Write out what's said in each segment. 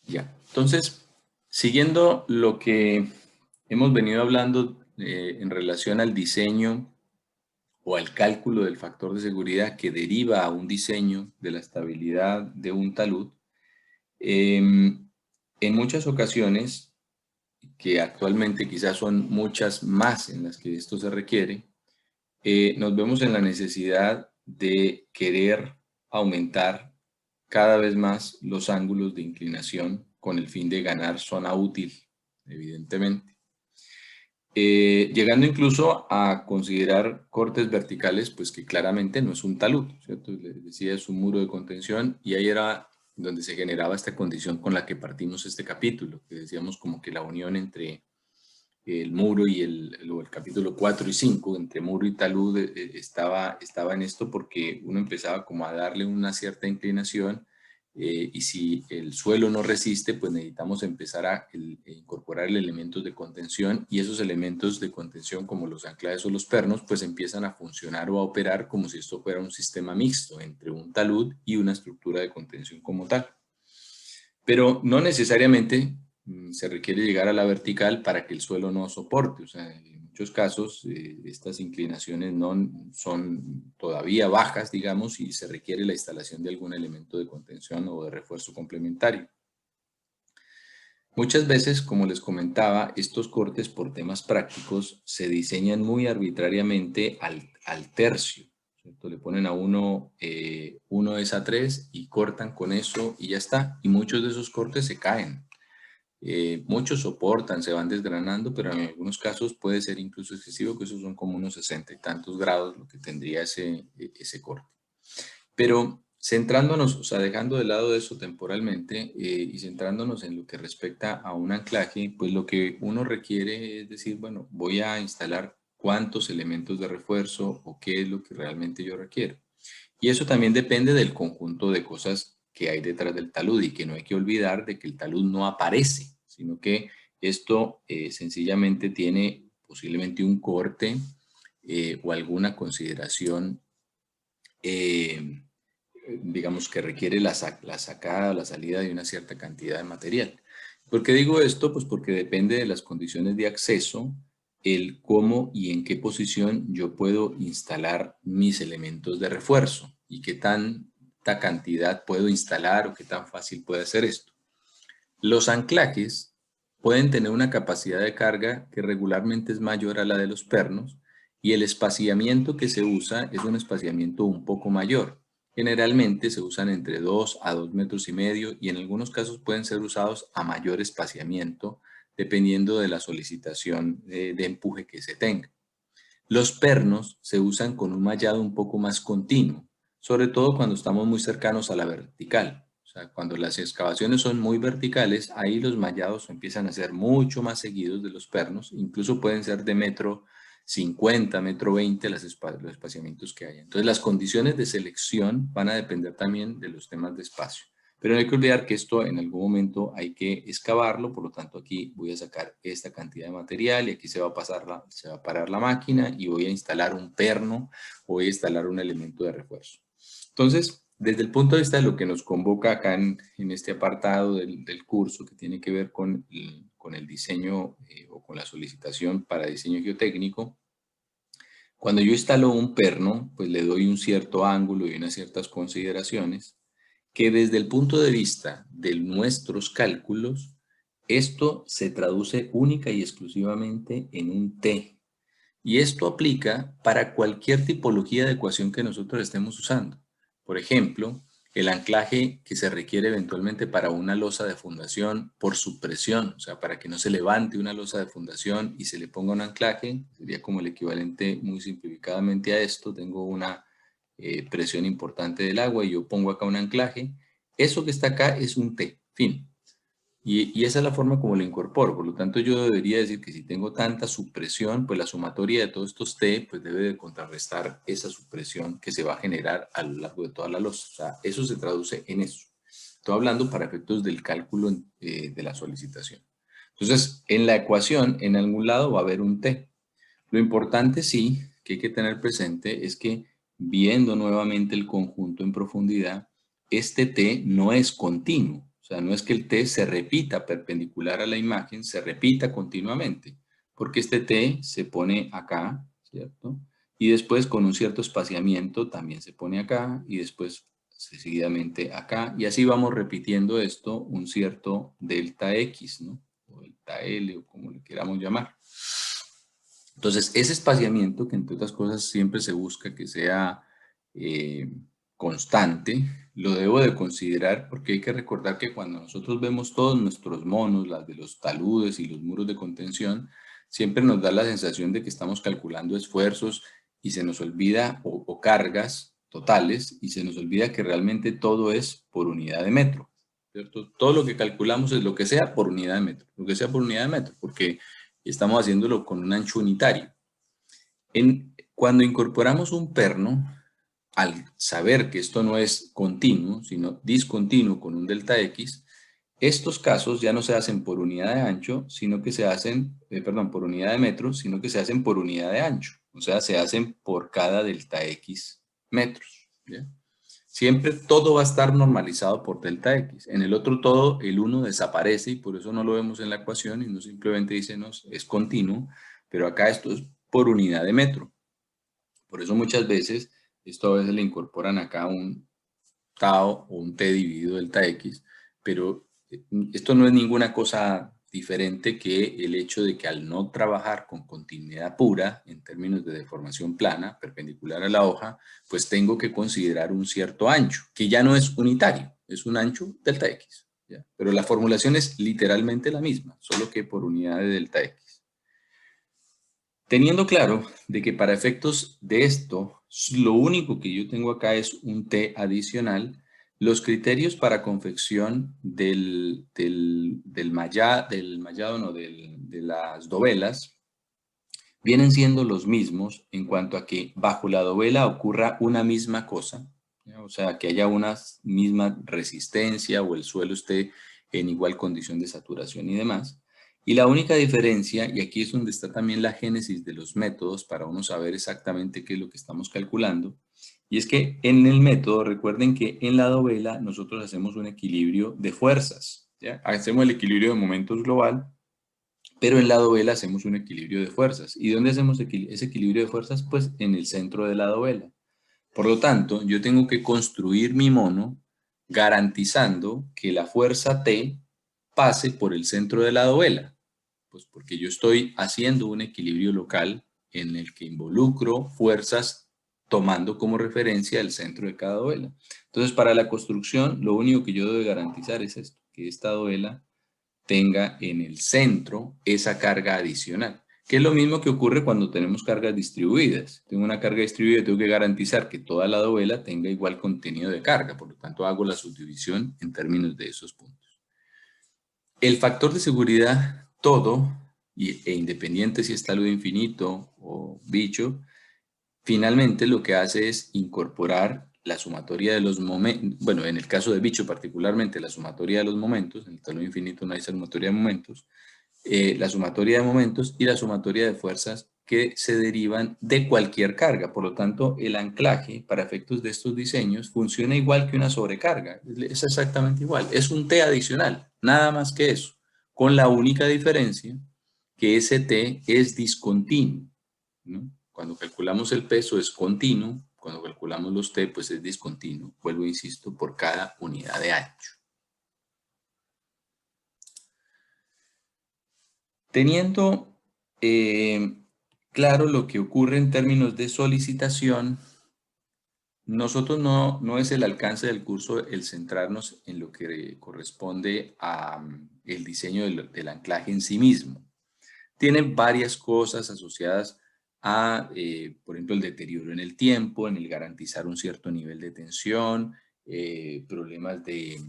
Ya. Entonces, siguiendo lo que hemos venido hablando en relación al diseño o al cálculo del factor de seguridad que deriva a un diseño de la estabilidad de un talud, en muchas ocasiones, que actualmente quizás son muchas más en las que esto se requiere, nos vemos en la necesidad de querer aumentar cada vez más los ángulos de inclinación con el fin de ganar zona útil, evidentemente. Llegando incluso a considerar cortes verticales, pues que claramente no es un talud, ¿cierto? Les decía, es un muro de contención y ahí era donde se generaba esta condición con la que partimos este capítulo, que decíamos como que la unión entre el muro y el capítulo 4 y 5, entre muro y talud, estaba en esto porque uno empezaba como a darle una cierta inclinación y si el suelo no resiste, pues necesitamos empezar a incorporar elementos de contención y esos elementos de contención como los anclajes o los pernos, pues empiezan a funcionar o a operar como si esto fuera un sistema mixto entre un talud y una estructura de contención como tal. Pero no necesariamente se requiere llegar a la vertical para que el suelo no soporte. O sea, en muchos casos estas inclinaciones no son todavía bajas, digamos, y se requiere la instalación de algún elemento de contención o de refuerzo complementario. Muchas veces, como les comentaba, estos cortes por temas prácticos se diseñan muy arbitrariamente al tercio, ¿cierto? Le ponen a uno 1 es a 3 y cortan con eso y ya está. Y muchos de esos cortes se caen. Muchos soportan, se van desgranando, pero en algunos casos puede ser incluso excesivo, que esos son como unos 60 y tantos grados lo que tendría ese corte. Pero centrándonos, o sea, dejando de lado eso temporalmente y centrándonos en lo que respecta a un anclaje, pues lo que uno requiere es decir, bueno, voy a instalar cuántos elementos de refuerzo o qué es lo que realmente yo requiero. Y eso también depende del conjunto de cosas que hay detrás del talud y que no hay que olvidar de que el talud no aparece, sino que esto sencillamente tiene posiblemente un corte o alguna consideración digamos que requiere la sacada o la salida de una cierta cantidad de material. ¿Por qué digo esto? Pues porque depende de las condiciones de acceso, el cómo y en qué posición yo puedo instalar mis elementos de refuerzo y qué tanta cantidad puedo instalar o qué tan fácil puede ser esto. Los anclajes pueden tener una capacidad de carga que regularmente es mayor a la de los pernos y el espaciamiento que se usa es un espaciamiento un poco mayor. Generalmente se usan entre 2 a 2,5 metros y en algunos casos pueden ser usados a mayor espaciamiento dependiendo de la solicitación de empuje que se tenga. Los pernos se usan con un mallado un poco más continuo, sobre todo cuando estamos muy cercanos a la vertical. O sea, cuando las excavaciones son muy verticales, ahí los mallados empiezan a ser mucho más seguidos de los pernos, incluso pueden ser de 1,50 m, 1,20 m los espaciamientos que haya. Entonces las condiciones de selección van a depender también de los temas de espacio. Pero no hay que olvidar que esto en algún momento hay que excavarlo, por lo tanto aquí voy a sacar esta cantidad de material y aquí se va a parar la máquina y voy a instalar un perno o voy a instalar un elemento de refuerzo. Entonces, desde el punto de vista de lo que nos convoca acá en este apartado del curso que tiene que ver con el diseño o con la solicitación para diseño geotécnico, cuando yo instalo un perno, pues le doy un cierto ángulo y unas ciertas consideraciones que desde el punto de vista de nuestros cálculos, esto se traduce única y exclusivamente en un T. Y esto aplica para cualquier tipología de ecuación que nosotros estemos usando. Por ejemplo, el anclaje que se requiere eventualmente para una losa de fundación por supresión, o sea, para que no se levante una losa de fundación y se le ponga un anclaje, sería como el equivalente muy simplificadamente a esto. Tengo una presión importante del agua y yo pongo acá un anclaje. Eso que está acá es un T, fin. Y esa es la forma como lo incorporo. Por lo tanto, yo debería decir que si tengo tanta supresión, pues la sumatoria de todos estos T pues debe de contrarrestar esa supresión que se va a generar a lo largo de toda la losa. O sea, eso se traduce en eso. Estoy hablando para efectos del cálculo de la solicitación. Entonces, en la ecuación, en algún lado va a haber un T. Lo importante sí que hay que tener presente es que viendo nuevamente el conjunto en profundidad, este T no es continuo. O sea, no es que el T se repita perpendicular a la imagen, se repita continuamente, porque este T se pone acá, ¿cierto? Y después con un cierto espaciamiento también se pone acá y después seguidamente acá. Y así vamos repitiendo esto un cierto delta X, ¿no? O delta L o como le queramos llamar. Entonces, ese espaciamiento, que entre otras cosas siempre se busca que sea constante, lo debo de considerar porque hay que recordar que cuando nosotros vemos todos nuestros monos, las de los taludes y los muros de contención, siempre nos da la sensación de que estamos calculando esfuerzos y se nos olvida, o cargas totales, y se nos olvida que realmente todo es por unidad de metro, ¿cierto? Todo lo que calculamos es lo que sea por unidad de metro, lo que sea por unidad de metro, porque estamos haciéndolo con un ancho unitario. Cuando incorporamos un perno, al saber que esto no es continuo, sino discontinuo con un delta X, estos casos ya no se hacen por unidad de ancho, sino que se hacen, por unidad de metro, sino que se hacen por unidad de ancho. O sea, se hacen por cada delta X metros. ¿Bien? Siempre todo va a estar normalizado por delta X. En el otro todo, el 1 desaparece y por eso no lo vemos en la ecuación y no simplemente dice es continuo, pero acá esto es por unidad de metro. Por eso muchas veces, esto a veces le incorporan acá un tau o un t dividido delta X, pero esto no es ninguna cosa diferente que el hecho de que al no trabajar con continuidad pura en términos de deformación plana perpendicular a la hoja, pues tengo que considerar un cierto ancho, que ya no es unitario, es un ancho delta X. ¿Ya? Pero la formulación es literalmente la misma, solo que por unidad de delta X. Teniendo claro de que para efectos de esto, lo único que yo tengo acá es un T adicional, los criterios para confección de las dovelas vienen siendo los mismos en cuanto a que bajo la dovela ocurra una misma cosa, ¿ya? O sea, que haya una misma resistencia o el suelo esté en igual condición de saturación y demás. Y la única diferencia, y aquí es donde está también la génesis de los métodos para uno saber exactamente qué es lo que estamos calculando, y es que en el método, recuerden que en la dovela nosotros hacemos un equilibrio de fuerzas, ¿ya? Hacemos el equilibrio de momentos global, pero en la dovela hacemos un equilibrio de fuerzas. ¿Y dónde hacemos ese equilibrio de fuerzas? Pues en el centro de la dovela. Por lo tanto, yo tengo que construir mi mono garantizando que la fuerza T pase por el centro de la dovela. Pues porque yo estoy haciendo un equilibrio local en el que involucro fuerzas tomando como referencia el centro de cada dovela. Entonces, para la construcción, lo único que yo debo garantizar es esto, que esta dovela tenga en el centro esa carga adicional, que es lo mismo que ocurre cuando tenemos cargas distribuidas. Tengo una carga distribuida, tengo que garantizar que toda la dovela tenga igual contenido de carga, por lo tanto hago la subdivisión en términos de esos puntos. El factor de seguridad, todo, e independiente si es talud infinito o bicho, finalmente lo que hace es incorporar la sumatoria de los momentos, bueno, en el caso de bicho particularmente la sumatoria de los momentos, en el talud infinito no hay sumatoria de momentos, la sumatoria de momentos y la sumatoria de fuerzas que se derivan de cualquier carga. Por lo tanto, el anclaje para efectos de estos diseños funciona igual que una sobrecarga. Es exactamente igual. Es un T adicional, nada más que eso, con la única diferencia que ese T es discontinuo, ¿no? Cuando calculamos el peso es continuo, cuando calculamos los T pues es discontinuo, vuelvo e insisto, por cada unidad de ancho. Teniendo claro lo que ocurre en términos de solicitación, nosotros no es el alcance del curso el centrarnos en lo que corresponde a el diseño del anclaje en sí mismo. Tiene varias cosas asociadas a, por ejemplo, el deterioro en el tiempo, en el garantizar un cierto nivel de tensión, problemas de,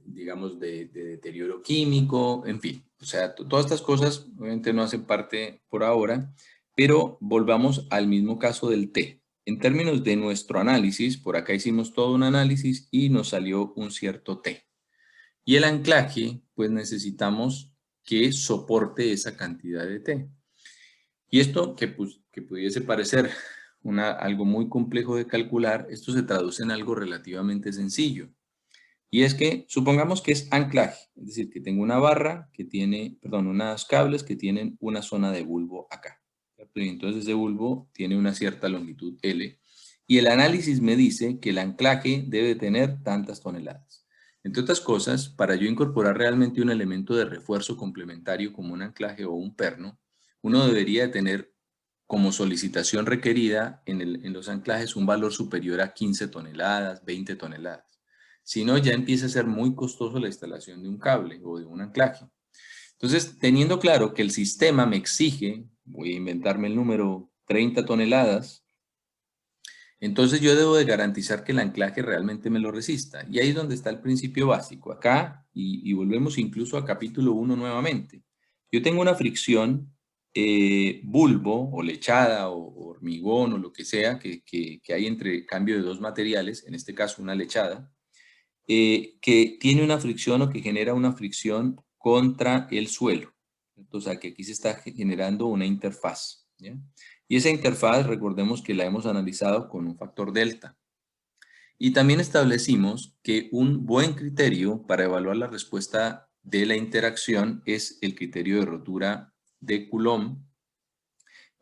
digamos, de deterioro químico, en fin. O sea, todas estas cosas obviamente no hacen parte por ahora, pero volvamos al mismo caso del T. En términos de nuestro análisis, por acá hicimos todo un análisis y nos salió un cierto T. Y el anclaje, pues necesitamos que soporte esa cantidad de T. Y esto que pudiese parecer algo muy complejo de calcular, esto se traduce en algo relativamente sencillo. Y es que, supongamos que es anclaje, es decir, que tengo una barra que tiene, perdón, unos cables que tienen una zona de bulbo acá, ¿cierto? Y entonces ese bulbo tiene una cierta longitud L, y el análisis me dice que el anclaje debe tener tantas toneladas. Entre otras cosas, para yo incorporar realmente un elemento de refuerzo complementario como un anclaje o un perno, uno debería tener como solicitación requerida en los anclajes un valor superior a 15 toneladas, 20 toneladas. Si no, ya empieza a ser muy costoso la instalación de un cable o de un anclaje. Entonces, teniendo claro que el sistema me exige, voy a inventarme el número 30 toneladas, entonces yo debo de garantizar que el anclaje realmente me lo resista. Y ahí es donde está el principio básico. Acá, y volvemos incluso a capítulo 1 nuevamente. Yo tengo una fricción bulbo o lechada o hormigón o lo que sea que hay entre cambio de dos materiales, en este caso una lechada, que tiene una fricción o que genera una fricción contra el suelo. O sea, que aquí se está generando una interfaz, ¿ya? Y esa interfaz, recordemos que la hemos analizado con un factor delta. Y también establecimos que un buen criterio para evaluar la respuesta de la interacción es el criterio de rotura de Coulomb,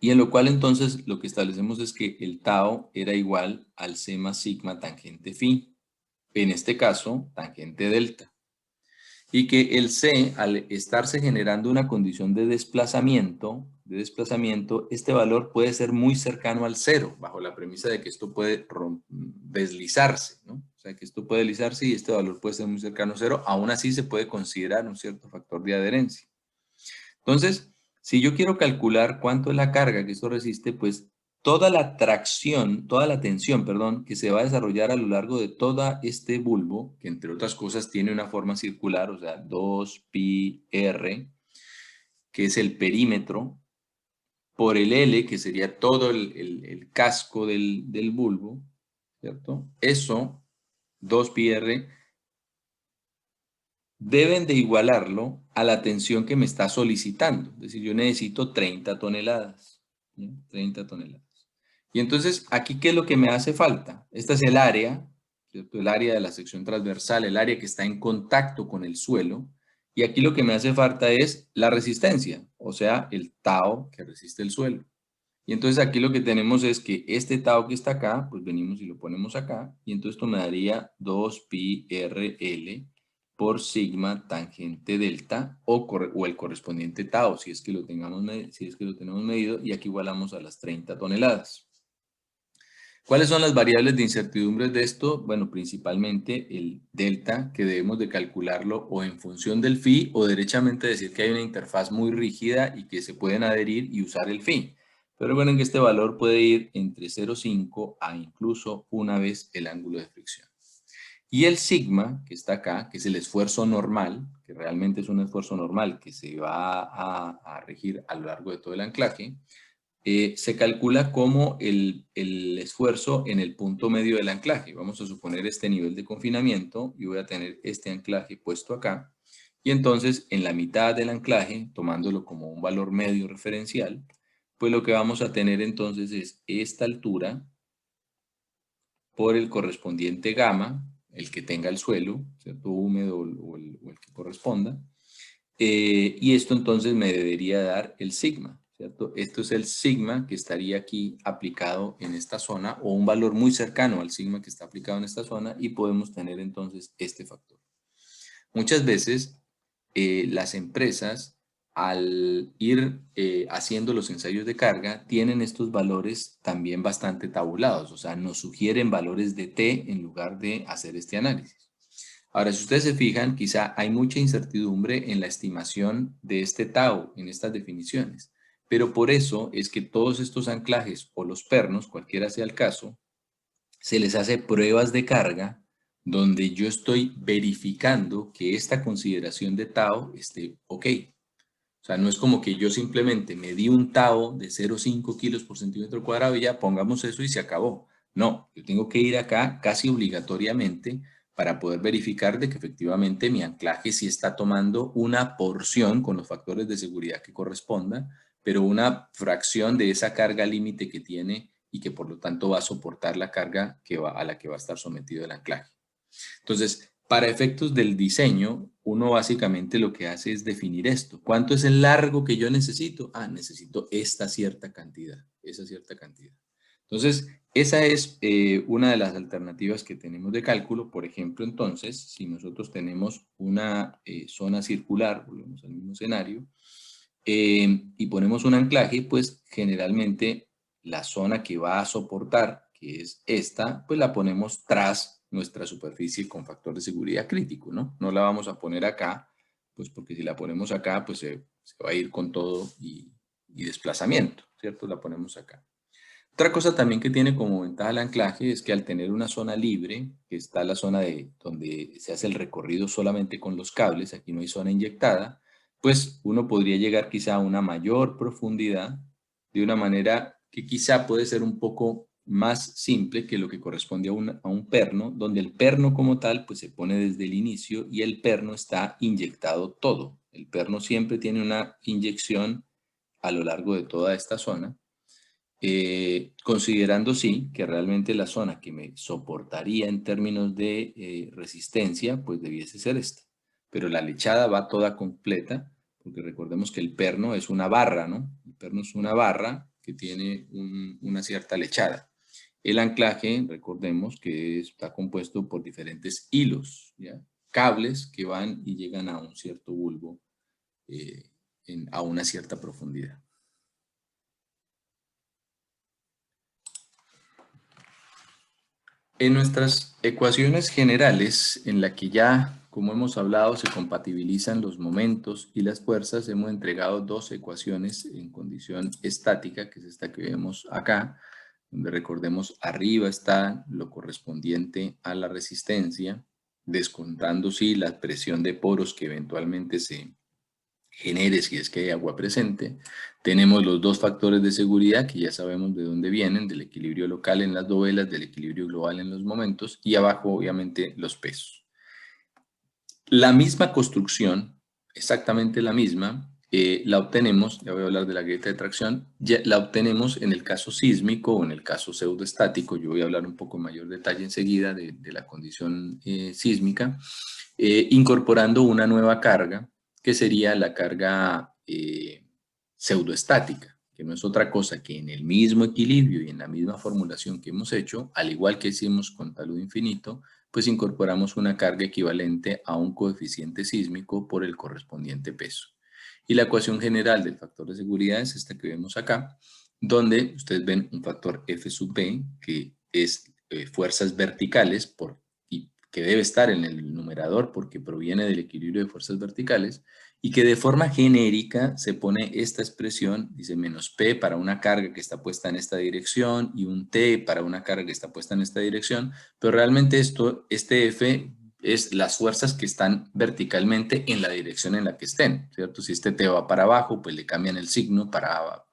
y en lo cual entonces lo que establecemos es que el tau era igual al C más sigma tangente phi. En este caso, tangente delta. Y que el C, al estarse generando una condición de desplazamiento, este valor puede ser muy cercano al cero, bajo la premisa de que esto puede deslizarse, ¿no? O sea, que esto puede deslizarse y este valor puede ser muy cercano a cero, aún así se puede considerar un cierto factor de adherencia. Entonces, si yo quiero calcular cuánto es la carga que esto resiste, pues toda la tracción, toda la tensión, perdón, que se va a desarrollar a lo largo de todo este bulbo, que entre otras cosas tiene una forma circular, o sea, 2πr, que es el perímetro, por el L, que sería todo el casco del bulbo, ¿cierto? Eso, 2πr, deben de igualarlo a la tensión que me está solicitando. Es decir, yo necesito 30 toneladas. ¿Sí? 30 toneladas. Y entonces, aquí, ¿qué es lo que me hace falta? Este es el área, ¿cierto? El área de la sección transversal, el área que está en contacto con el suelo. Y aquí lo que me hace falta es la resistencia, o sea, el tau que resiste el suelo. Y entonces aquí lo que tenemos es que este tau que está acá, pues venimos y lo ponemos acá, y entonces esto me daría 2πrl por sigma tangente delta o el correspondiente tau, si es que lo tenemos medido, y aquí igualamos a las 30 toneladas. ¿Cuáles son las variables de incertidumbre de esto? Bueno, principalmente el delta, que debemos de calcularlo o en función del phi, o derechamente decir que hay una interfaz muy rígida y que se pueden adherir y usar el phi. Pero recuerden que este valor puede ir entre 0,5 a incluso una vez el ángulo de fricción. Y el sigma, que está acá, que es el esfuerzo normal, que realmente es un esfuerzo normal que se va a regir a lo largo de todo el anclaje, se calcula como el esfuerzo en el punto medio del anclaje. Vamos a suponer este nivel de confinamiento y voy a tener este anclaje puesto acá. Y entonces en la mitad del anclaje, tomándolo como un valor medio referencial, pues lo que vamos a tener entonces es esta altura por el correspondiente gamma, el que tenga el suelo, ¿cierto? Húmedo o el que corresponda. Y esto entonces me debería dar el sigma, ¿cierto? Esto es el sigma que estaría aquí aplicado en esta zona, o un valor muy cercano al sigma que está aplicado en esta zona, y podemos tener entonces este factor. Muchas veces las empresas, al ir haciendo los ensayos de carga, tienen estos valores también bastante tabulados, o sea, nos sugieren valores de T en lugar de hacer este análisis. Ahora, si ustedes se fijan, quizá hay mucha incertidumbre en la estimación de este tau, en estas definiciones. Pero por eso es que todos estos anclajes o los pernos, cualquiera sea el caso, se les hace pruebas de carga donde yo estoy verificando que esta consideración de tau esté ok. O sea, no es como que yo simplemente me di un tau de 0,5 kilos por centímetro cuadrado y ya pongamos eso y se acabó. No, yo tengo que ir acá casi obligatoriamente para poder verificar de que efectivamente mi anclaje sí está tomando una porción con los factores de seguridad que corresponda, pero una fracción de esa carga límite que tiene y que por lo tanto va a soportar la carga a la que va a estar sometido el anclaje. Entonces, para efectos del diseño, uno básicamente lo que hace es definir esto. ¿Cuánto es el largo que yo necesito? Ah, necesito esta cierta cantidad, esa cierta cantidad. Entonces, esa es una de las alternativas que tenemos de cálculo. Por ejemplo, entonces, si nosotros tenemos una zona circular, volvemos al mismo escenario, y ponemos un anclaje, pues generalmente la zona que va a soportar, que es esta, pues la ponemos tras nuestra superficie con factor de seguridad crítico, ¿no? No la vamos a poner acá, pues porque si la ponemos acá, pues se va a ir con todo y desplazamiento, ¿cierto? La ponemos acá. Otra cosa también que tiene como ventaja el anclaje es que al tener una zona libre, que está la zona de donde se hace el recorrido solamente con los cables, aquí no hay zona inyectada, pues uno podría llegar quizá a una mayor profundidad de una manera que quizá puede ser un poco más simple que lo que corresponde a un perno, donde el perno como tal pues se pone desde el inicio y el perno está inyectado todo. El perno siempre tiene una inyección a lo largo de toda esta zona. Considerando sí que realmente la zona que me soportaría en términos de resistencia, pues debiese ser esta. Pero la lechada va toda completa, porque recordemos que el perno es una barra, ¿no? El perno es una barra que tiene una cierta lechada. El anclaje, recordemos que está compuesto por diferentes hilos, ¿ya? Cables que van y llegan a un cierto bulbo a una cierta profundidad. En nuestras ecuaciones generales, en la que ya, como hemos hablado, se compatibilizan los momentos y las fuerzas, hemos entregado dos ecuaciones en condición estática, que es esta que vemos acá, donde recordemos arriba está lo correspondiente a la resistencia, descontando sí la presión de poros que eventualmente se genere si es que hay agua presente. Tenemos los dos factores de seguridad que ya sabemos de dónde vienen, del equilibrio local en las dovelas, del equilibrio global en los momentos y abajo obviamente los pesos. La misma construcción, exactamente la misma, la obtenemos, ya voy a hablar de la grieta de tracción, ya la obtenemos en el caso sísmico o en el caso pseudoestático. Yo voy a hablar un poco en mayor detalle enseguida de la condición sísmica, incorporando una nueva carga que sería la carga pseudoestática, que no es otra cosa que en el mismo equilibrio y en la misma formulación que hemos hecho, al igual que hicimos con talud infinito, pues incorporamos una carga equivalente a un coeficiente sísmico por el correspondiente peso. Y la ecuación general del factor de seguridad es esta que vemos acá, donde ustedes ven un factor F sub B, que es fuerzas verticales, y que debe estar en el numerador porque proviene del equilibrio de fuerzas verticales, y que de forma genérica se pone esta expresión, dice menos P para una carga que está puesta en esta dirección y un T para una carga que está puesta en esta dirección, pero realmente este F es las fuerzas que están verticalmente en la dirección en la que estén, ¿cierto? Si este T va para abajo, pues le cambian el signo para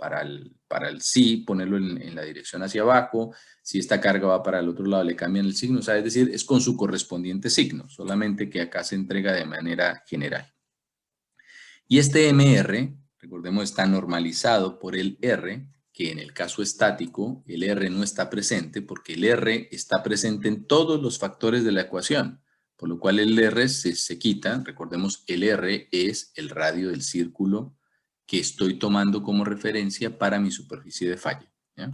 el sí, ponerlo en la dirección hacia abajo. Si esta carga va para el otro lado, le cambian el signo, o sea, es decir, es con su correspondiente signo, solamente que acá se entrega de manera general. Y este MR, recordemos, está normalizado por el R, que en el caso estático el R no está presente porque el R está presente en todos los factores de la ecuación, por lo cual el R se quita. Recordemos, el R es el radio del círculo que estoy tomando como referencia para mi superficie de falla, ¿ya?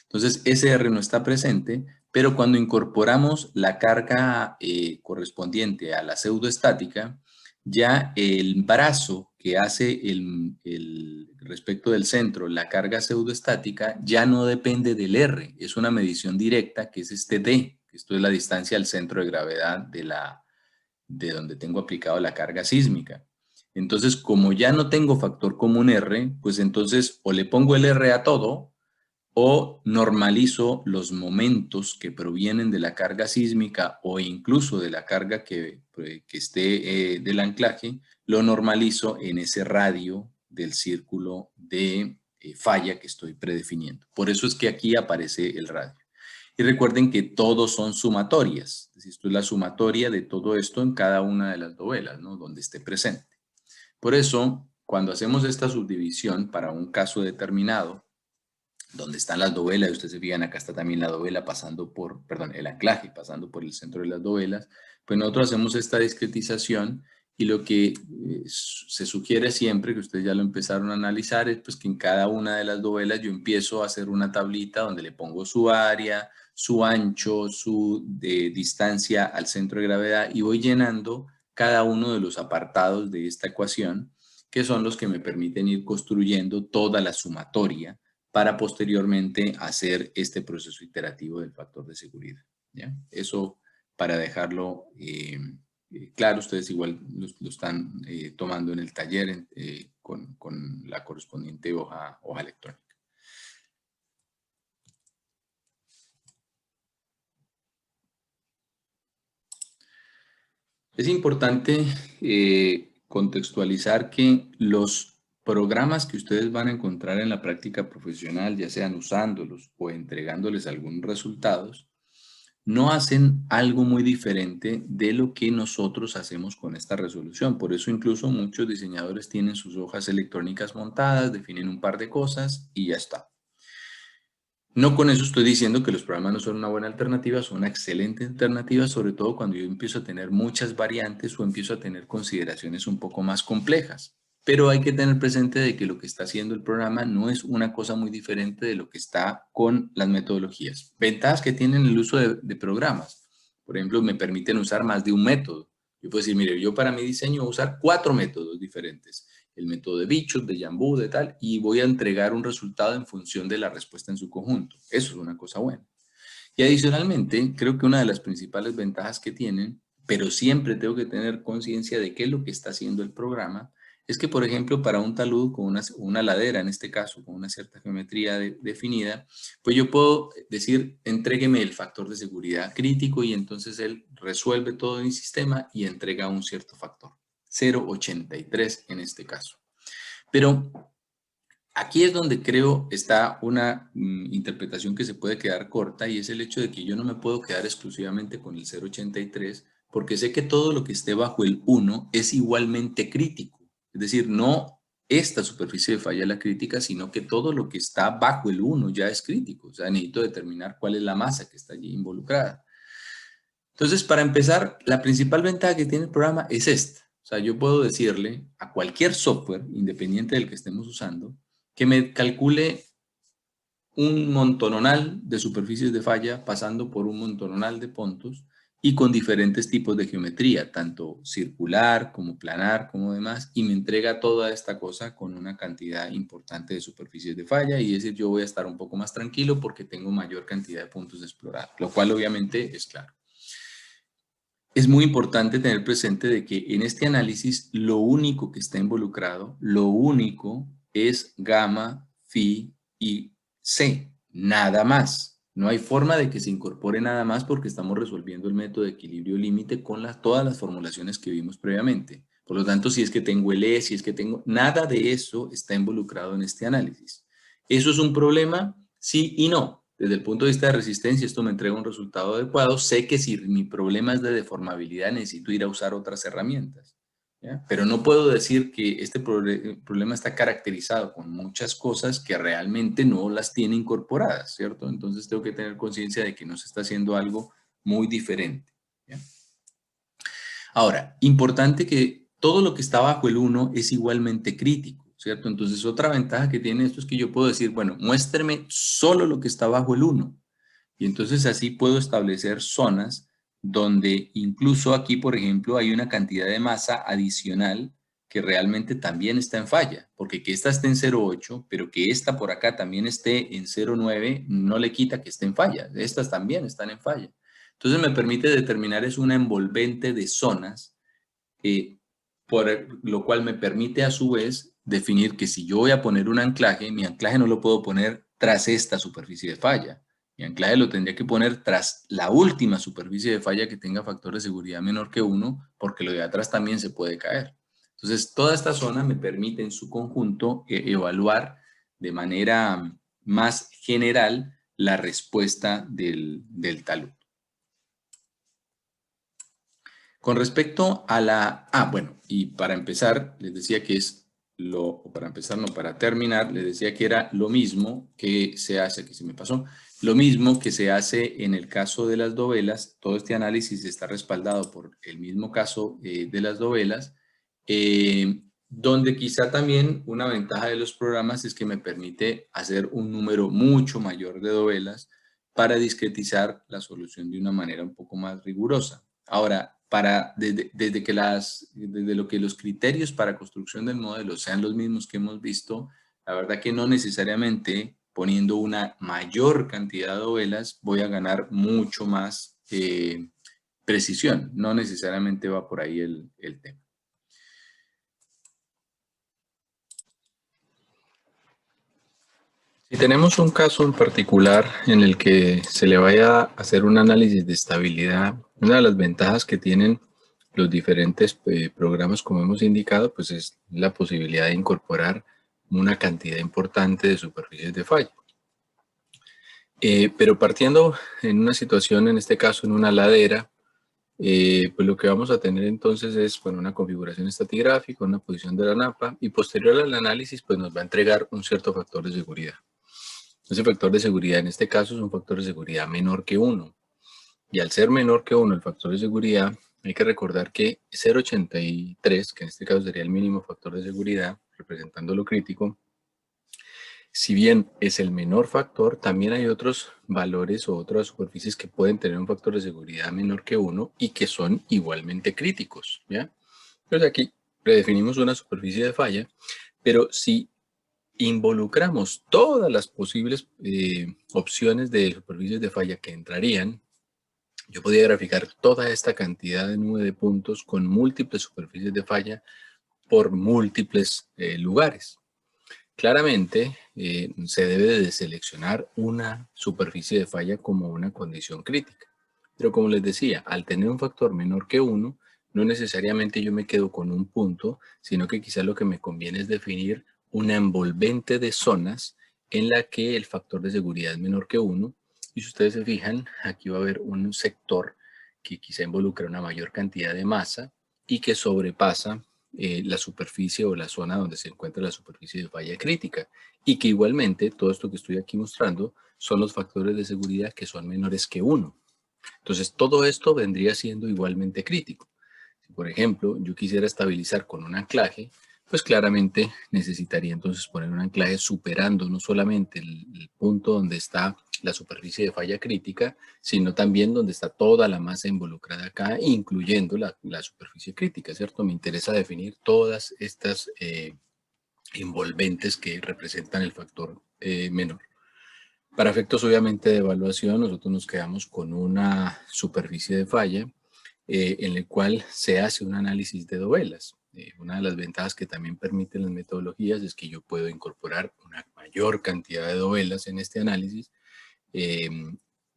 Entonces, ese R no está presente, pero cuando incorporamos la carga correspondiente a la pseudoestática, ya el brazo que hace respecto del centro, la carga pseudoestática, ya no depende del R, es una medición directa que es este D, esto es la distancia al centro de gravedad de donde tengo aplicado la carga sísmica. Entonces, como ya no tengo factor común R, pues entonces o le pongo el R a todo, o normalizo los momentos que provienen de la carga sísmica o incluso de la carga que esté del anclaje, lo normalizo en ese radio del círculo de falla que estoy predefiniendo. Por eso es que aquí aparece el radio. Y recuerden que todos son sumatorias. Esto es la sumatoria de todo esto en cada una de las dovelas, ¿no? Donde esté presente. Por eso, cuando hacemos esta subdivisión para un caso determinado, donde están las dovelas, ustedes se fijan, acá está también la dovela pasando por, perdón, el anclaje pasando por el centro de las dovelas, pues nosotros hacemos esta discretización y lo que se sugiere siempre, que ustedes ya lo empezaron a analizar, es pues que en cada una de las dovelas yo empiezo a hacer una tablita donde le pongo su área, su ancho, su distancia al centro de gravedad y voy llenando cada uno de los apartados de esta ecuación, que son los que me permiten ir construyendo toda la sumatoria para posteriormente hacer este proceso iterativo del factor de seguridad. ¿Ya? Eso para dejarlo claro, ustedes igual lo están tomando en el taller con la correspondiente hoja electrónica. Es importante contextualizar que los programas que ustedes van a encontrar en la práctica profesional, ya sean usándolos o entregándoles algunos resultados, no hacen algo muy diferente de lo que nosotros hacemos con esta resolución. Por eso incluso muchos diseñadores tienen sus hojas electrónicas montadas, definen un par de cosas y ya está. No con eso estoy diciendo que los programas no son una buena alternativa, son una excelente alternativa, sobre todo cuando yo empiezo a tener muchas variantes o empiezo a tener consideraciones un poco más complejas. Pero hay que tener presente de que lo que está haciendo el programa no es una cosa muy diferente de lo que está con las metodologías. Ventajas que tienen el uso de programas. Por ejemplo, me permiten usar más de un método. Yo puedo decir, mire, yo para mi diseño voy a usar 4 métodos diferentes. El método de bichos, de Jambú, de tal, y voy a entregar un resultado en función de la respuesta en su conjunto. Eso es una cosa buena. Y adicionalmente, creo que una de las principales ventajas que tienen, pero siempre tengo que tener conciencia de qué es lo que está haciendo el programa, es que, por ejemplo, para un talud con una ladera, en este caso, con una cierta geometría definida, pues yo puedo decir, entrégueme el factor de seguridad crítico y entonces él resuelve todo mi sistema y entrega un cierto factor. 0,83 en este caso. Pero aquí es donde creo está una interpretación que se puede quedar corta y es el hecho de que yo no me puedo quedar exclusivamente con el 0,83 porque sé que todo lo que esté bajo el 1 es igualmente crítico. Es decir, no esta superficie de falla es la crítica, sino que todo lo que está bajo el 1 ya es crítico. O sea, necesito determinar cuál es la masa que está allí involucrada. Entonces, para empezar, la principal ventaja que tiene el programa es esta. O sea, yo puedo decirle a cualquier software, independiente del que estemos usando, que me calcule un montonal de superficies de falla pasando por un montonal de puntos y con diferentes tipos de geometría, tanto circular como planar como demás, y me entrega toda esta cosa con una cantidad importante de superficies de falla y es decir, yo voy a estar un poco más tranquilo porque tengo mayor cantidad de puntos de explorar, lo cual obviamente es claro. Es muy importante tener presente de que en este análisis lo único que está involucrado, lo único es gamma, phi y c, nada más. No hay forma de que se incorpore nada más porque estamos resolviendo el método de equilibrio límite con todas las formulaciones que vimos previamente. Por lo tanto, si es que tengo el E, si es que tengo, nada de eso está involucrado en este análisis. ¿Eso es un problema? Sí y no. Desde el punto de vista de resistencia, esto me entrega un resultado adecuado. Sé que si mi problema es de deformabilidad, necesito ir a usar otras herramientas. ¿Ya? Pero no puedo decir que este problema está caracterizado con muchas cosas que realmente no las tiene incorporadas, ¿cierto? Entonces tengo que tener conciencia de que no se está haciendo algo muy diferente. ¿Ya? Ahora, importante que todo lo que está bajo el 1 es igualmente crítico, ¿cierto? Entonces, otra ventaja que tiene esto es que yo puedo decir, bueno, muéstrame solo lo que está bajo el 1. Y entonces así puedo establecer zonas donde incluso aquí, por ejemplo, hay una cantidad de masa adicional que realmente también está en falla, porque que esta esté en 0,8, pero que esta por acá también esté en 0,9, no le quita que esté en falla. Estas también están en falla. Entonces me permite determinar es una envolvente de zonas, por lo cual me permite a su vez definir que si yo voy a poner un anclaje, mi anclaje no lo puedo poner tras esta superficie de falla. Mi anclaje lo tendría que poner tras la última superficie de falla que tenga factor de seguridad menor que 1, porque lo de atrás también se puede caer. Entonces, toda esta zona me permite en su conjunto evaluar de manera más general la respuesta del talud. Con respecto a bueno, y para empezar, les decía que es para empezar, no, para terminar, les decía que era lo mismo que se hace, aquí se me pasó, lo mismo que se hace en el caso de las dovelas. Todo este análisis está respaldado por el mismo caso de las dovelas, donde quizá también una ventaja de los programas es que me permite hacer un número mucho mayor de dovelas para discretizar la solución de una manera un poco más rigurosa. Ahora, desde lo que los criterios para construcción del modelo sean los mismos que hemos visto, la verdad que no necesariamente poniendo una mayor cantidad de dovelas voy a ganar mucho más precisión. No necesariamente va por ahí el tema. Si tenemos un caso en particular en el que se le vaya a hacer un análisis de estabilidad, una de las ventajas que tienen los diferentes programas, como hemos indicado, pues es la posibilidad de incorporar una cantidad importante de superficies de falla. Pero partiendo en una situación, en este caso en una ladera, pues lo que vamos a tener entonces es, bueno, una configuración estratigráfica, una posición de la napa, y posterior al análisis pues nos va a entregar un cierto factor de seguridad. Ese factor de seguridad en este caso es un factor de seguridad menor que 1. Y al ser menor que 1 el factor de seguridad, hay que recordar que 0,83, que en este caso sería el mínimo factor de seguridad, representando lo crítico, si bien es el menor factor, también hay otros valores o otras superficies que pueden tener un factor de seguridad menor que 1 y que son igualmente críticos, ¿ya? Entonces aquí predefinimos una superficie de falla, pero si involucramos todas las posibles opciones de superficies de falla que entrarían, yo podría graficar toda esta cantidad de nube de puntos con múltiples superficies de falla por múltiples lugares. Claramente, se debe de seleccionar una superficie de falla como una condición crítica. Pero como les decía, al tener un factor menor que 1, no necesariamente yo me quedo con un punto, sino que quizás lo que me conviene es definir una envolvente de zonas en la que el factor de seguridad es menor que 1. Y si ustedes se fijan, aquí va a haber un sector que quizá involucra una mayor cantidad de masa y que sobrepasa la superficie o la zona donde se encuentra la superficie de falla crítica, y que igualmente todo esto que estoy aquí mostrando son los factores de seguridad que son menores que 1. Entonces todo esto vendría siendo igualmente crítico. Si por ejemplo yo quisiera estabilizar con un anclaje, pues claramente necesitaría entonces poner un anclaje superando no solamente el punto donde está la superficie de falla crítica, sino también donde está toda la masa involucrada acá, incluyendo la superficie crítica, ¿cierto? Me interesa definir todas estas envolventes que representan el factor menor. Para efectos obviamente de evaluación, nosotros nos quedamos con una superficie de falla en el cual se hace un análisis de dovelas. Una de las ventajas que también permiten las metodologías es que yo puedo incorporar una mayor cantidad de dovelas en este análisis,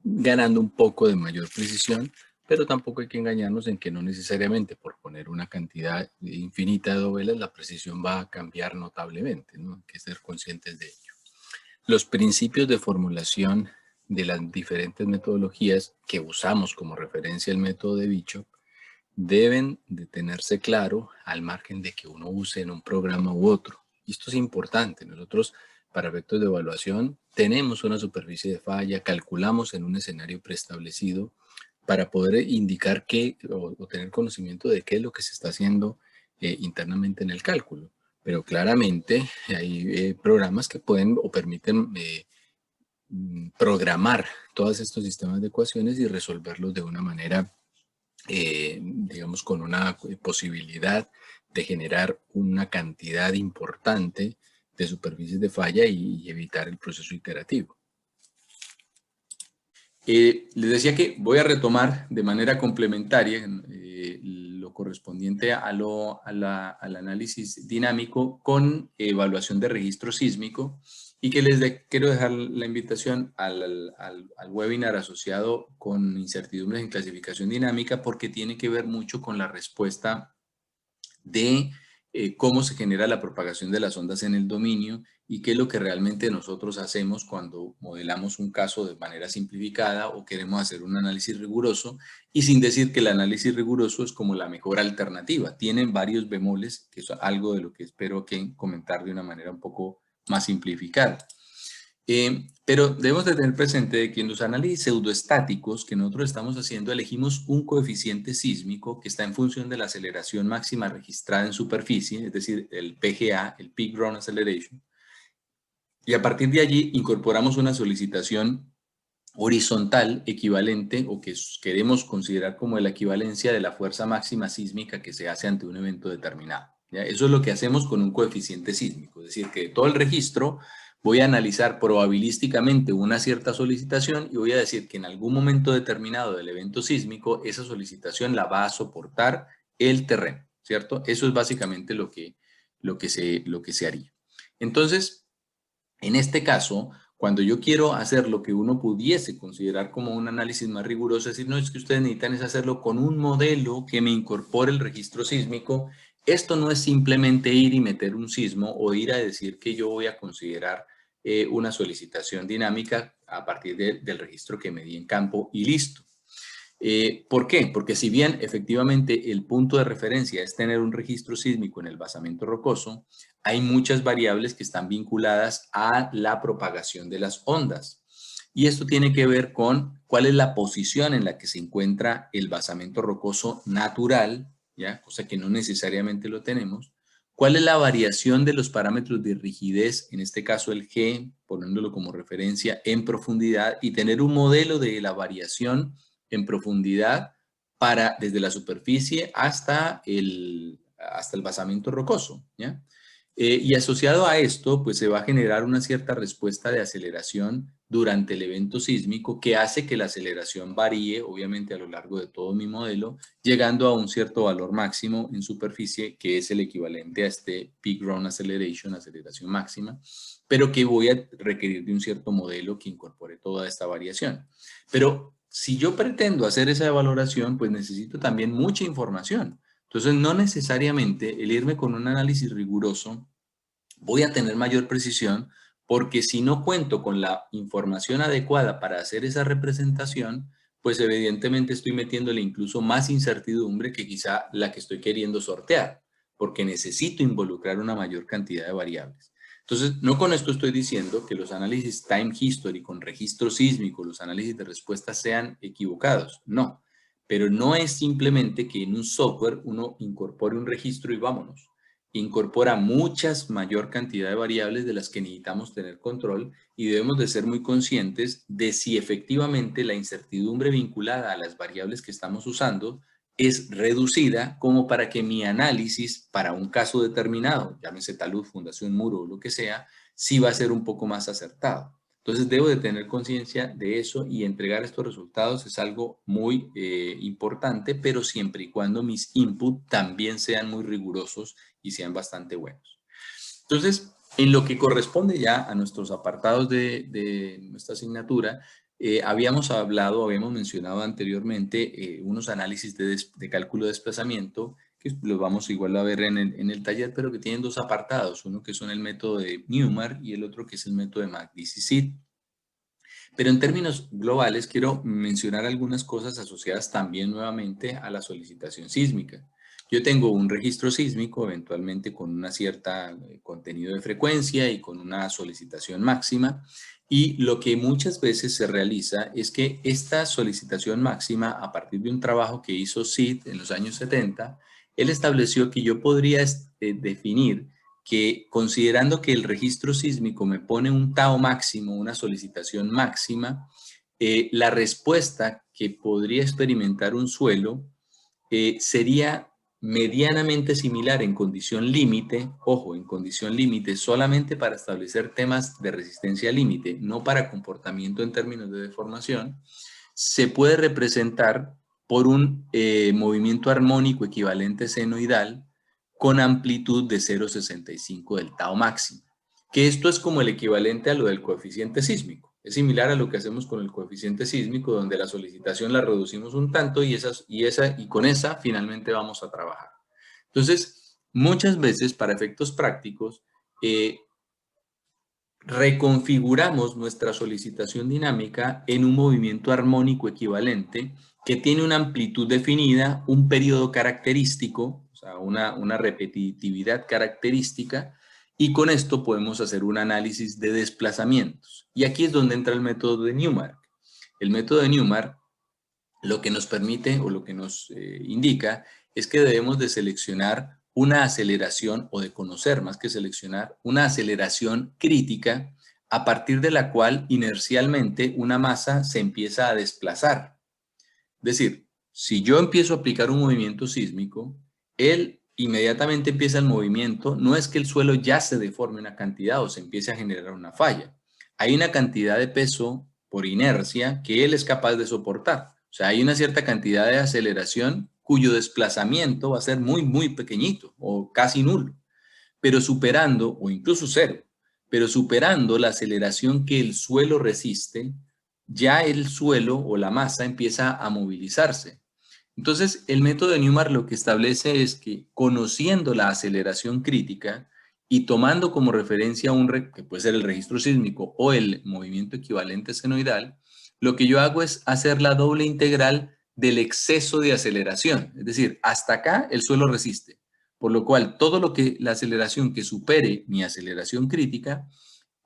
ganando un poco de mayor precisión, pero tampoco hay que engañarnos en que no necesariamente por poner una cantidad infinita de dovelas la precisión va a cambiar notablemente, ¿no? Hay que ser conscientes de ello. Los principios de formulación de las diferentes metodologías que usamos como referencia el método de Bishop deben de tenerse claro al margen de que uno use en un programa u otro. Y esto es importante. Nosotros, para efectos de evaluación, tenemos una superficie de falla, calculamos en un escenario preestablecido para poder indicar qué o tener conocimiento de qué es lo que se está haciendo internamente en el cálculo. Pero claramente hay programas que pueden o permiten programar todos estos sistemas de ecuaciones y resolverlos de una manera, digamos, con una posibilidad de generar una cantidad importante de superficies de falla y evitar el proceso iterativo. Les decía que voy a retomar de manera complementaria lo correspondiente al análisis dinámico con evaluación de registro sísmico, y que quiero dejar la invitación al webinar asociado con incertidumbres en clasificación dinámica, porque tiene que ver mucho con la respuesta de cómo se genera la propagación de las ondas en el dominio y qué es lo que realmente nosotros hacemos cuando modelamos un caso de manera simplificada o queremos hacer un análisis riguroso, y sin decir que el análisis riguroso es como la mejor alternativa. Tienen varios bemoles, que es algo de lo que espero que comentar de una manera un poco más simplificada. Pero debemos de tener presente que en los análisis pseudoestáticos que nosotros estamos haciendo, elegimos un coeficiente sísmico que está en función de la aceleración máxima registrada en superficie, es decir, el PGA, el Peak Ground Acceleration, y a partir de allí incorporamos una solicitación horizontal equivalente o que queremos considerar como la equivalencia de la fuerza máxima sísmica que se hace ante un evento determinado. ¿Ya? Eso es lo que hacemos con un coeficiente sísmico, es decir, que de todo el registro voy a analizar probabilísticamente una cierta solicitación y voy a decir que en algún momento determinado del evento sísmico esa solicitación la va a soportar el terreno, ¿cierto? Eso es básicamente lo que se haría. Entonces, en este caso, cuando yo quiero hacer lo que uno pudiese considerar como un análisis más riguroso, es decir, no, es que ustedes necesitan es hacerlo con un modelo que me incorpore el registro sísmico. Esto no es simplemente ir y meter un sismo o ir a decir que yo voy a considerar una solicitación dinámica a partir del registro que me di en campo y listo. ¿Por qué? Porque si bien efectivamente el punto de referencia es tener un registro sísmico en el basamento rocoso, hay muchas variables que están vinculadas a la propagación de las ondas. Y esto tiene que ver con cuál es la posición en la que se encuentra el basamento rocoso natural, ¿ya? Cosa que no necesariamente lo tenemos. ¿Cuál es la variación de los parámetros de rigidez, en este caso el G, poniéndolo como referencia, en profundidad, y tener un modelo de la variación en profundidad desde la superficie hasta el basamento rocoso, ¿ya? Y asociado a esto, pues se va a generar una cierta respuesta de aceleración durante el evento sísmico que hace que la aceleración varíe, obviamente, a lo largo de todo mi modelo, llegando a un cierto valor máximo en superficie, que es el equivalente a este Peak Ground Acceleration, aceleración máxima, pero que voy a requerir de un cierto modelo que incorpore toda esta variación. Pero si yo pretendo hacer esa valoración, pues necesito también mucha información. Entonces, no necesariamente el irme con un análisis riguroso voy a tener mayor precisión, porque si no cuento con la información adecuada para hacer esa representación, pues evidentemente estoy metiéndole incluso más incertidumbre que quizá la que estoy queriendo sortear, porque necesito involucrar una mayor cantidad de variables. Entonces, no con esto estoy diciendo que los análisis time history con registro sísmico, los análisis de respuesta sean equivocados, no. Pero no es simplemente que en un software uno incorpore un registro y vámonos. Incorpora muchas mayor cantidad de variables de las que necesitamos tener control, y debemos de ser muy conscientes de si efectivamente la incertidumbre vinculada a las variables que estamos usando es reducida como para que mi análisis para un caso determinado, llámese talud, fundación, muro o lo que sea, sí va a ser un poco más acertado. Entonces debo de tener conciencia de eso, y entregar estos resultados es algo muy importante, pero siempre y cuando mis inputs también sean muy rigurosos y sean bastante buenos. Entonces, en lo que corresponde ya a nuestros apartados de nuestra asignatura, habíamos mencionado anteriormente unos análisis de cálculo de desplazamiento, que los vamos igual a ver en el taller, pero que tienen dos apartados, uno que son el método de Newmark y el otro que es el método de McDici-Sid. Pero en términos globales quiero mencionar algunas cosas asociadas también nuevamente a la solicitación sísmica. Yo tengo un registro sísmico, eventualmente con una cierta contenido de frecuencia y con una solicitación máxima, y lo que muchas veces se realiza es que esta solicitación máxima, a partir de un trabajo que hizo Sid en los años 70, él estableció que yo podría definir que, considerando que el registro sísmico me pone un tau máximo, una solicitación máxima, la respuesta que podría experimentar un suelo sería medianamente similar en condición límite, ojo, en condición límite solamente para establecer temas de resistencia límite, no para comportamiento en términos de deformación, se puede representar por un movimiento armónico equivalente senoidal con amplitud de 0,65 del tau máximo. Que esto es como el equivalente a lo del coeficiente sísmico. Es similar a lo que hacemos con el coeficiente sísmico, donde la solicitación la reducimos un tanto y con esa finalmente vamos a trabajar. Entonces, muchas veces para efectos prácticos, reconfiguramos nuestra solicitación dinámica en un movimiento armónico equivalente que tiene una amplitud definida, un periodo característico, o sea, una repetitividad característica, y con esto podemos hacer un análisis de desplazamientos. Y aquí es donde entra el método de Newmark. El método de Newmark lo que nos permite o lo que nos indica es que debemos de seleccionar una aceleración o de conocer más que seleccionar una aceleración crítica a partir de la cual inercialmente una masa se empieza a desplazar. Es decir, si yo empiezo a aplicar un movimiento sísmico, él inmediatamente empieza el movimiento, no es que el suelo ya se deforme una cantidad o se empiece a generar una falla. Hay una cantidad de peso por inercia que él es capaz de soportar. O sea, hay una cierta cantidad de aceleración cuyo desplazamiento va a ser muy, muy pequeñito o casi nulo, pero superando, o incluso cero, pero superando la aceleración que el suelo resiste, ya el suelo o la masa empieza a movilizarse. Entonces, el método de Newmark lo que establece es que conociendo la aceleración crítica y tomando como referencia que puede ser el registro sísmico o el movimiento equivalente senoidal, lo que yo hago es hacer la doble integral del exceso de aceleración. Es decir, hasta acá el suelo resiste, por lo cual todo lo que la aceleración que supere mi aceleración crítica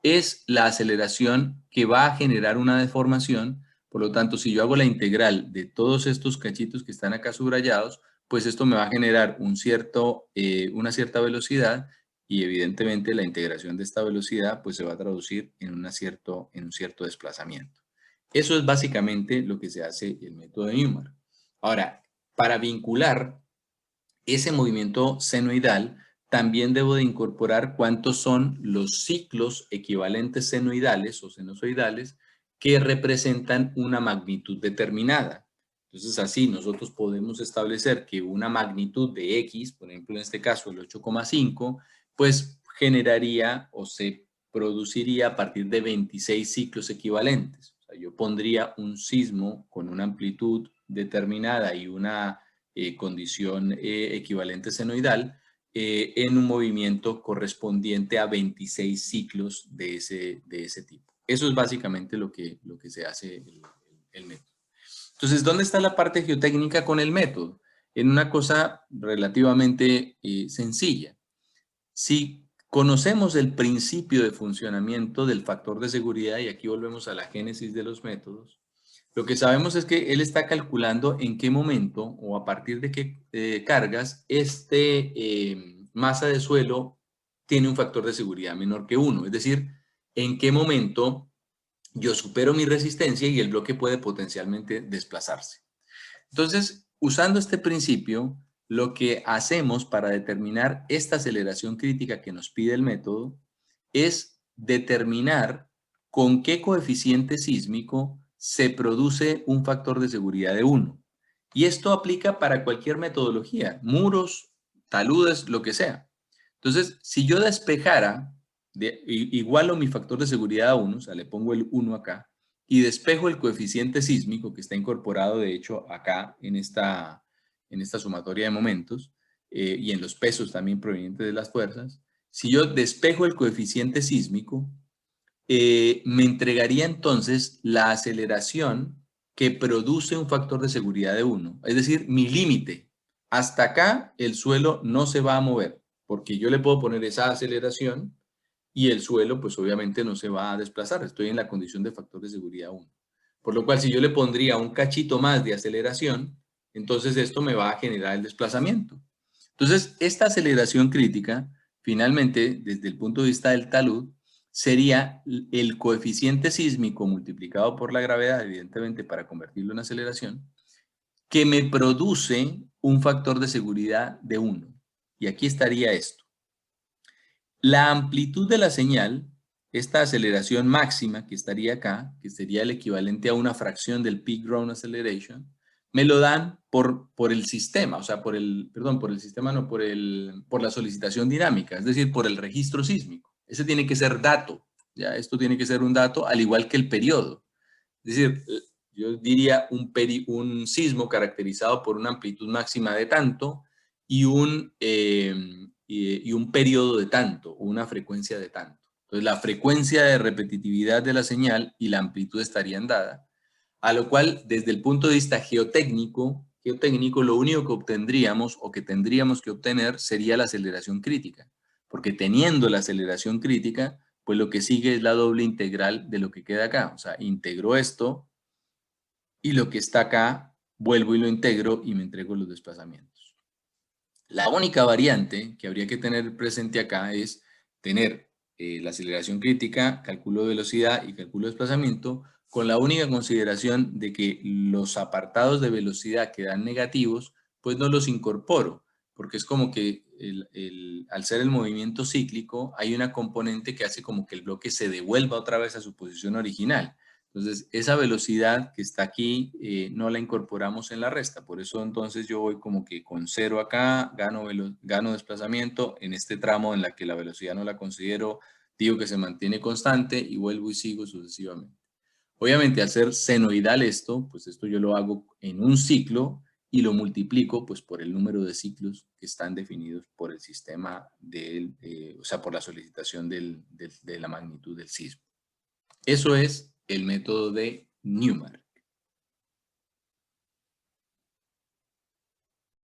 es la aceleración que va a generar una deformación. Por lo tanto, si yo hago la integral de todos estos cachitos que están acá subrayados, pues esto me va a generar una cierta velocidad y evidentemente la integración de esta velocidad pues se va a traducir en un cierto desplazamiento. Eso es básicamente lo que se hace el método de Newmark. Ahora, para vincular ese movimiento senoidal, también debo de incorporar cuántos son los ciclos equivalentes senoidales o sinusoidales que representan una magnitud determinada. Entonces, así nosotros podemos establecer que una magnitud de X, por ejemplo, en este caso el 8,5, pues generaría o se produciría a partir de 26 ciclos equivalentes. O sea, yo pondría un sismo con una amplitud determinada y una condición equivalente senoidal en un movimiento correspondiente a 26 ciclos de ese tipo. Eso es básicamente lo que se hace el método. Entonces, ¿dónde está la parte geotécnica con el método? En una cosa relativamente sencilla. Si conocemos el principio de funcionamiento del factor de seguridad, y aquí volvemos a la génesis de los métodos, lo que sabemos es que él está calculando en qué momento o a partir de qué cargas masa de suelo tiene un factor de seguridad menor que 1. Es decir, en qué momento yo supero mi resistencia y el bloque puede potencialmente desplazarse. Entonces, usando este principio, lo que hacemos para determinar esta aceleración crítica que nos pide el método es determinar con qué coeficiente sísmico se produce un factor de seguridad de 1. Y esto aplica para cualquier metodología, muros, taludes, lo que sea. Entonces, si yo despejara, igualo mi factor de seguridad a 1, o sea, le pongo el 1 acá, y despejo el coeficiente sísmico que está incorporado, de hecho, acá en esta sumatoria de momentos y en los pesos también provenientes de las fuerzas. Si yo despejo el coeficiente sísmico, me entregaría entonces la aceleración que produce un factor de seguridad de 1. Es decir, mi límite. Hasta acá el suelo no se va a mover, porque yo le puedo poner esa aceleración y el suelo pues obviamente no se va a desplazar, estoy en la condición de factor de seguridad 1. Por lo cual si yo le pondría un cachito más de aceleración, entonces esto me va a generar el desplazamiento. Entonces esta aceleración crítica, finalmente desde el punto de vista del talud, sería el coeficiente sísmico multiplicado por la gravedad, evidentemente para convertirlo en aceleración, que me produce un factor de seguridad de 1. Y aquí estaría esto. La amplitud de la señal, esta aceleración máxima que estaría acá, que sería el equivalente a una fracción del peak ground acceleration, me lo dan por el sistema, o sea, por el sistema, no, por la solicitación dinámica, es decir, por el registro sísmico. Ese tiene que ser dato, ya, esto tiene que ser un dato, al igual que el periodo. Es decir, yo diría un sismo caracterizado por una amplitud máxima de tanto y un periodo de tanto, o una frecuencia de tanto. Entonces la frecuencia de repetitividad de la señal y la amplitud estarían dadas, a lo cual desde el punto de vista geotécnico, lo único que obtendríamos o que tendríamos que obtener sería la aceleración crítica, porque teniendo la aceleración crítica, pues lo que sigue es la doble integral de lo que queda acá, o sea, integro esto y lo que está acá, vuelvo y lo integro y me entrego los desplazamientos. La única variante que habría que tener presente acá es tener la aceleración crítica, cálculo de velocidad y cálculo de desplazamiento, con la única consideración de que los apartados de velocidad que dan negativos, pues no los incorporo, porque es como que al ser el movimiento cíclico, hay una componente que hace como que el bloque se devuelva otra vez a su posición original. Entonces, esa velocidad que está aquí no la incorporamos en la resta. Por eso entonces yo voy como que con 0 acá, gano desplazamiento en este tramo en la que la velocidad no la considero, digo que se mantiene constante y vuelvo y sigo sucesivamente. Obviamente al ser senoidal esto, pues esto yo lo hago en un ciclo y lo multiplico pues por el número de ciclos que están definidos por el sistema, o sea, por la solicitación de la magnitud del sismo. Eso es el método de Newmark.